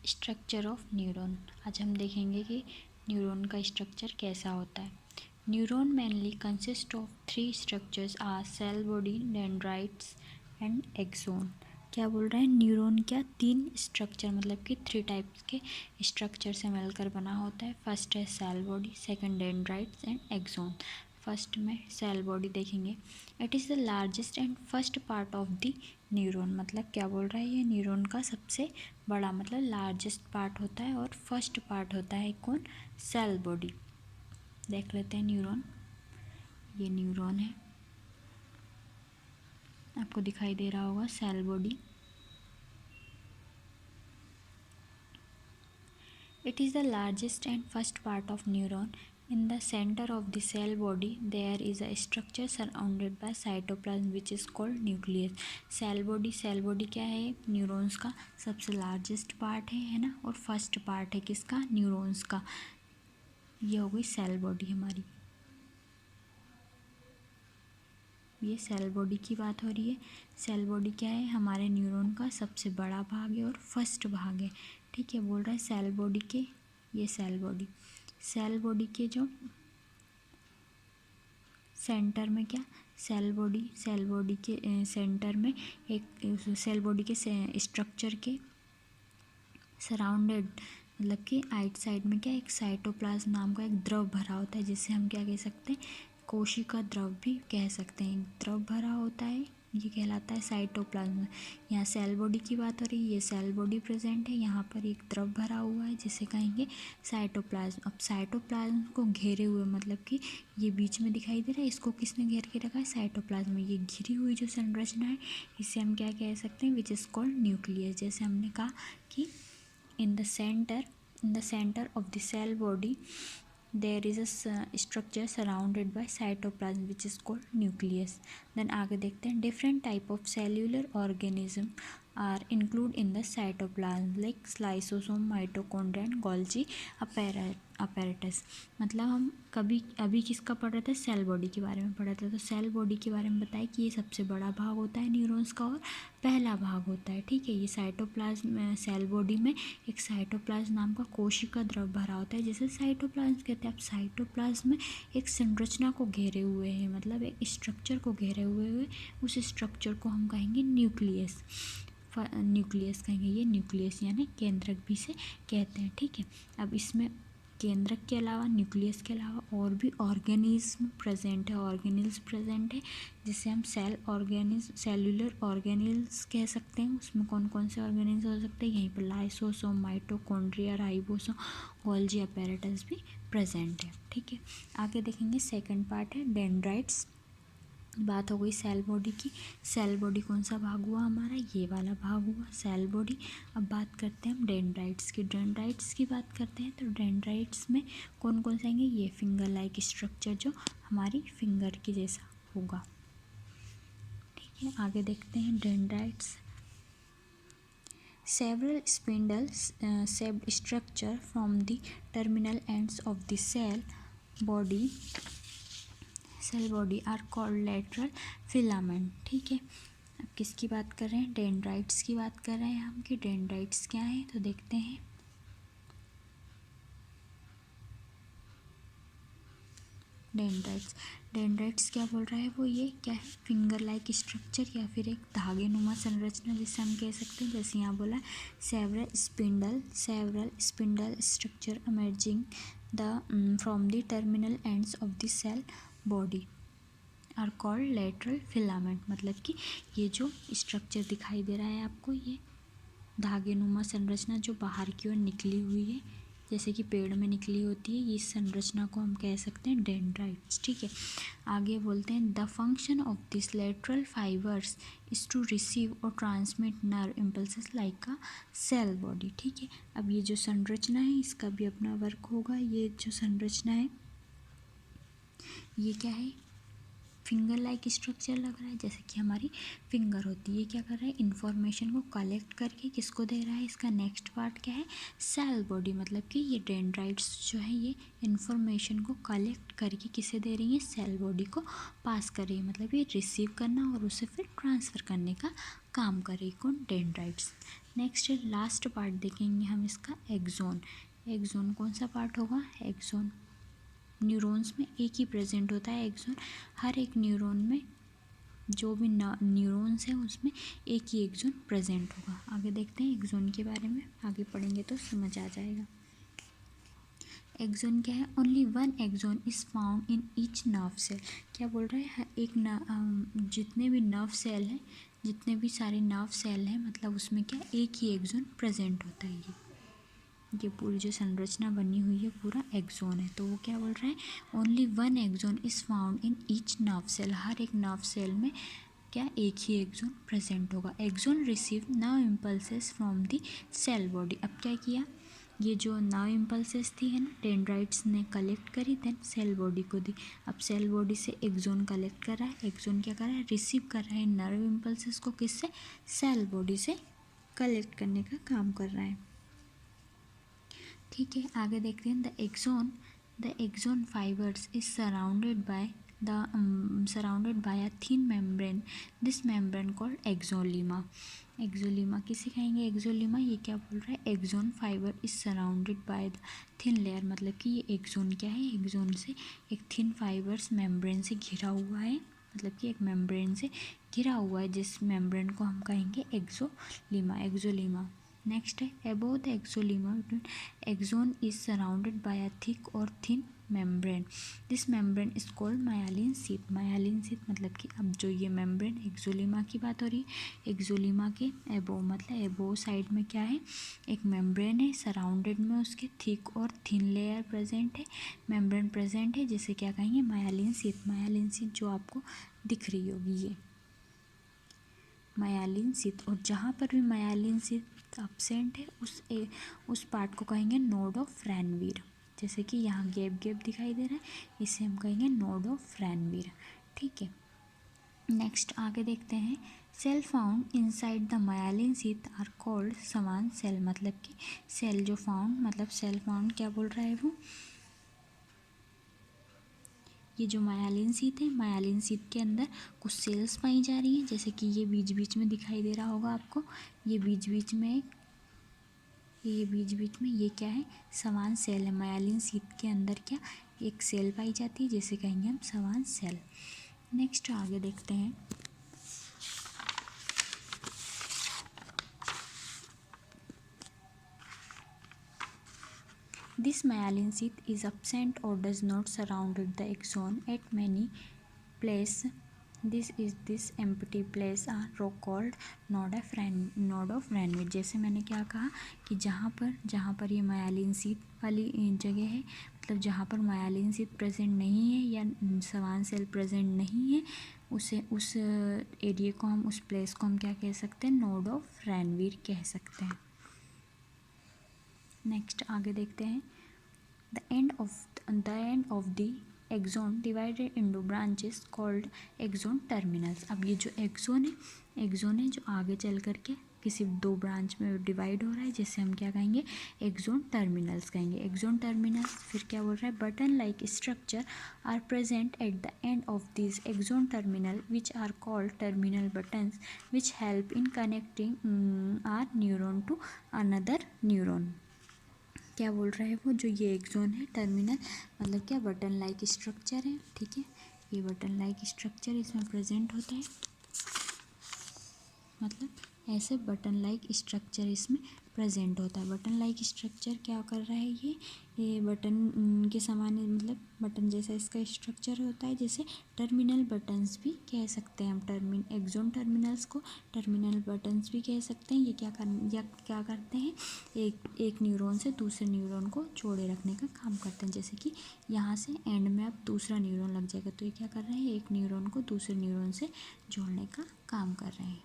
Structure of neuron. आज हम देखेंगे कि न्यूरॉन का स्ट्रक्चर कैसा होता है। Neuron mainly consist of 3 structures are cell body, dendrites and axon. क्या बोल रहे हैं, न्यूरॉन क्या 3 स्ट्रक्चर मतलब कि 3 टाइप्स के स्ट्रक्चर से मिलकर बना होता है। फर्स्ट है cell body, second dendrites and axon. First में सेल बॉडी देखेंगे। It is the largest and first part of the neuron. मतलब क्या बोल रहा है, ये न्यूरॉन का सबसे बड़ा मतलब लार्जेस्ट पार्ट होता है और फर्स्ट पार्ट होता है कौन, सेल बॉडी। देख लेते हैं न्यूरॉन। ये न्यूरॉन है, आपको दिखाई दे रहा होगा cell body. It is the largest and first part of neuron. In the center of the cell body, there is a structure surrounded by cytoplasm which is called nucleus. Cell body क्या है, neurons का सबसे largest part है ना, और first part है किसका, neurons का। ये हो गई सेल बॉडी हमारी। ये सेल बॉडी की बात हो रही है। सेल बॉडी क्या है, हमारे न्यूरॉन का सबसे बड़ा भाग है और फर्स्ट भाग है। ठीक है, बोल रहा है सेल बॉडी के, ये सेल बॉडी के जो सेंटर में क्या, सेल बॉडी के सेंटर में एक सेल बॉडी के स्ट्रक्चर के सराउंडेड मतलब कि आइट साइड में क्या, एक साइटोप्लाज्म नाम का एक द्रव भरा होता है, जिससे हम क्या कह सकते हैं, कोशिका द्रव भी कह सकते हैं। द्रव भरा होता है, ये कहलाता है साइटोप्लाज्म। यहाँ सेल बॉडी की बात हो रही है, ये सेल बॉडी प्रेजेंट है, यहाँ पर एक द्रव भरा हुआ है जिसे कहेंगे साइटोप्लाज्म। अब साइटोप्लाज्म को घेरे हुए मतलब कि ये बीच में दिखाई दे रहा है, इसको किसने घेर के रखा है, साइटोप्लाज्म। ये घिरी हुई जो संरचना है, इसे हम क्या कह सकते हैं, विच इज़ कॉल्ड न्यूक्लियस। जैसे हमने कहा कि in the center of the cell body there is a structure surrounded by cytoplasm which is called nucleus. Then आगे देखते हैं, different type of cellular organism are included in the cytoplasm like lysosome, mitochondria and Golgi apparatus. मतलब हम कभी अभी किसका पढ़ रहे थे, सेल बॉडी के बारे में पढ़ा था। तो सेल बॉडी के बारे में बताया कि ये सबसे बड़ा भाग होता है न्यूरॉन्स का और पहला भाग होता है। ठीक है, ये साइटोप्लाज्म, सेल बॉडी में एक साइटोप्लाज्म नाम का कोशिका द्रव भरा होता है जिसे साइटोप्लाज्म कहते हैं। अब साइटोप्लाज्म में एक संरचना को घेरे हुए हैं, मतलब एक स्ट्रक्चर को घेरे हुए उस स्ट्रक्चर को हम कहेंगे न्यूक्लियस। न्यूक्लियस कहेंगे, ये न्यूक्लियस यानी केंद्रक भी से कहते हैं। ठीक है, अब इसमें केंद्रक के अलावा, न्यूक्लियस के अलावा और भी ऑर्गेनिज्म प्रेजेंट है, ऑर्गेनिल्स प्रेजेंट है, जिसे हम सेलुलर ऑर्गेनिल्स कह सकते हैं। उसमें कौन कौन से ऑर्गेनिल्स हो सकते हैं, यहीं पर lysosome, mitochondria, ribosome, Golgi apparatus भी प्रेजेंट है। ठीक है, आगे देखेंगे सेकंड पार्ट है डेंड्राइट्स। बात हो गई सेल बॉडी की। सेल बॉडी कौन सा भाग हुआ हमारा, ये वाला भाग हुआ सेल बॉडी। अब बात करते हैं हम डेंड्राइट्स की। डेंड्राइट्स की बात करते हैं तो डेंड्राइट्स में कौन कौन से आएंगे, ये फिंगर लाइक स्ट्रक्चर जो हमारी फिंगर के जैसा होगा। ठीक है, आगे देखते हैं dendrites. Several spindles shaped structure from the terminal ends of the cell body are called lateral filament. ठीक है, अब किसकी बात कर रहे हैं, डेंड्राइट्स की बात कर रहे हैं हम कि डेंड्राइट्स क्या है। तो देखते हैं, डेंड्राइट्स क्या बोल रहा है, वो ये क्या है, फिंगर लाइक स्ट्रक्चर या फिर एक धागे नुमा संरचना जिसे हम कह सकते हैं। जैसे यहाँ बोला several spindle structure emerging from the terminal ends of the cell body are called lateral filament. मतलब कि ये जो स्ट्रक्चर दिखाई दे रहा है आपको, ये धागे नुमा संरचना जो बाहर की ओर निकली हुई है, जैसे कि पेड़ में निकली होती है, ये संरचना को हम कह सकते हैं डेंड्राइट्स। ठीक है, आगे बोलते हैं the function of this lateral fibres is to receive और transmit nerve impulses like a cell body. ठीक है, अब ये जो संरचना है इसका भी अपना वर्क होगा। ये जो संरचना है ये क्या है, फिंगर लाइक स्ट्रक्चर लग रहा है, जैसे कि हमारी फिंगर होती है। ये क्या कर रहा है, इन्फॉर्मेशन को कलेक्ट करके किसको दे रहा है, इसका नेक्स्ट पार्ट क्या है, सेल बॉडी। मतलब कि ये डेंड्राइट्स जो है ये इन्फॉर्मेशन को कलेक्ट करके किसे दे रही है, सेल बॉडी को पास कर रही है। मतलब ये रिसीव करना और उसे फिर ट्रांसफ़र करने का काम कर रही है कौन, डेंड्राइट्स। नेक्स्ट लास्ट पार्ट देखेंगे हम इसका, एक्सोन। एक्सोन कौन सा पार्ट होगा? एक्सोन न्यूरॉन्स में एक ही प्रेजेंट होता है एक्सोन। हर एक न्यूरॉन में जो भी न्यूरॉन्स है उसमें एक ही एक्सोन प्रेजेंट होगा। आगे देखते हैं एक्सोन के बारे में, आगे पढ़ेंगे तो समझ आ जाएगा। एक्सोन क्या है? Only one axon is found in each nerve cell. क्या बोल रहे हैं? जितने भी नर्व सेल हैं, जितने भी सारे नर्व सेल हैं, मतलब उसमें क्या एक ही एक्सोन प्रेजेंट होता है। ये पूरी जो संरचना बनी हुई है पूरा एक्सोन है। तो वो क्या बोल रहा है? Only one axon is found in each nerve cell. हर एक नर्व सेल में क्या एक ही एक्सोन प्रेजेंट होगा। Axon receive nerve impulses from the cell body. अब क्या किया? ये जो नर्व इम्पल्सेस थी है ना, डेंड्राइट्स ने कलेक्ट करी, देन सेल बॉडी को दी। अब सेल बॉडी से एक्सोन कलेक्ट कर रहा है। एक्सोन क्या कर रहा है? रिसीव कर रहा है नर्व इम्पल्सेस को। किससे? सेल बॉडी से कलेक्ट करने का काम कर रहा है। ठीक है, आगे देखते हैं। The axon fibres is surrounded by a thin membrane. This membrane called axolemma. Axolemma किसे कहेंगे? एक्सोलीमा। ये क्या बोल रहा है? Axon fibre is surrounded by the thin layer. मतलब कि ये एक्सोन क्या है? एक्सोन से एक थिन फाइबर्स मेम्ब्रेन से घिरा हुआ है। मतलब कि एक मेम्ब्रेन से घिरा हुआ है, जिस मेम्ब्रेन को हम कहेंगे एक्सोलीमा। एक्सोलीमा नेक्स्ट है, above the axolemma axon is surrounded by a thick और thin membrane. This membrane is called myelin sheath. Myelin sheath मतलब कि अब जो ये मेम्ब्रेन एक्सोलीमा की बात हो रही है, एक्सोलीमा के अबोव मतलब अबोव साइड में क्या है? एक मेम्ब्रेन है, सराउंडेड में उसके थिक और थिन लेयर प्रेजेंट है, मेम्ब्रेन प्रेजेंट है, जिसे क्या कहेंगे? मायालिन शीथ। मायालिन शीथ जो आपको दिख रही होगी ये मायालिन शीथ। और जहाँ पर भी मायालिन शीथ एब्सेंट है उस पार्ट को कहेंगे नोड ऑफ रैनवीर। जैसे कि यहाँ गैप दिखाई दे रहा है, इसे हम कहेंगे नोड ऑफ रैनवीर। ठीक है, नेक्स्ट आगे देखते हैं। Cell found inside the myelin sheath are called Schwann cell. मतलब कि सेल जो फाउंड, मतलब सेल फाउंड क्या बोल रहा है वो? ये जो मायालिन शीथ है, मायालिन शीथ के अंदर कुछ सेल्स पाई जा रही हैं, जैसे कि ये बीच बीच में दिखाई दे रहा होगा आपको। ये बीच बीच में ये क्या है? समान सेल है। मायालिन शीथ के अंदर क्या एक सेल पाई जाती है, जिसे कहेंगे हम समान सेल। नेक्स्ट आगे देखते हैं। This myelin sheath is absent or does not surround the axon at many places. This empty place are called node of Ranvier। जैसे मैंने क्या कहा कि जहाँ पर ये मायालिन शीथ वाली जगह है, मतलब जहाँ पर मायालिन शीथ प्रेजेंट नहीं है या समान सेल प्रेजेंट नहीं है, उस एरिया को हम, उस प्लेस को हम क्या कह सकते हैं? नोड ऑफ रैनवीर कह सकते हैं। नेक्स्ट आगे देखते हैं। The end of the axon divided into branches called axon terminals. अब ये जो एक्सोन है जो आगे चल करके किसी दो ब्रांच में डिवाइड हो रहा है, जिससे हम क्या कहेंगे? एक्सोन टर्मिनल्स कहेंगे। एक्सोन टर्मिनल्स फिर क्या बोल रहा है? Button like structure are present at the end of this axon terminal which are called terminal buttons which help in connecting our neuron to another neuron. क्या बोल रहा है वो? जो ये एक्सोन है टर्मिनल, मतलब क्या बटन लाइक स्ट्रक्चर है। ठीक है, ये बटन लाइक स्ट्रक्चर इसमें प्रेजेंट होता है, मतलब ऐसे बटन लाइक स्ट्रक्चर इसमें प्रेजेंट होता है। बटन लाइक स्ट्रक्चर क्या कर रहा है? ये बटन के समान, मतलब बटन जैसा इसका स्ट्रक्चर होता है, जैसे टर्मिनल बटन्स भी कह सकते हैं हम। एक्सोन टर्मिनल्स को टर्मिनल बटन्स भी कह सकते हैं। ये क्या करते हैं? एक न्यूरॉन से दूसरे न्यूरॉन को जोड़े रखने का काम करते हैं। जैसे कि यहाँ से एंड में अब दूसरा न्यूरॉन लग जाएगा, तो ये क्या कर रहे हैं? एक न्यूरॉन को दूसरे न्यूरॉन से जोड़ने का काम कर रहे हैं।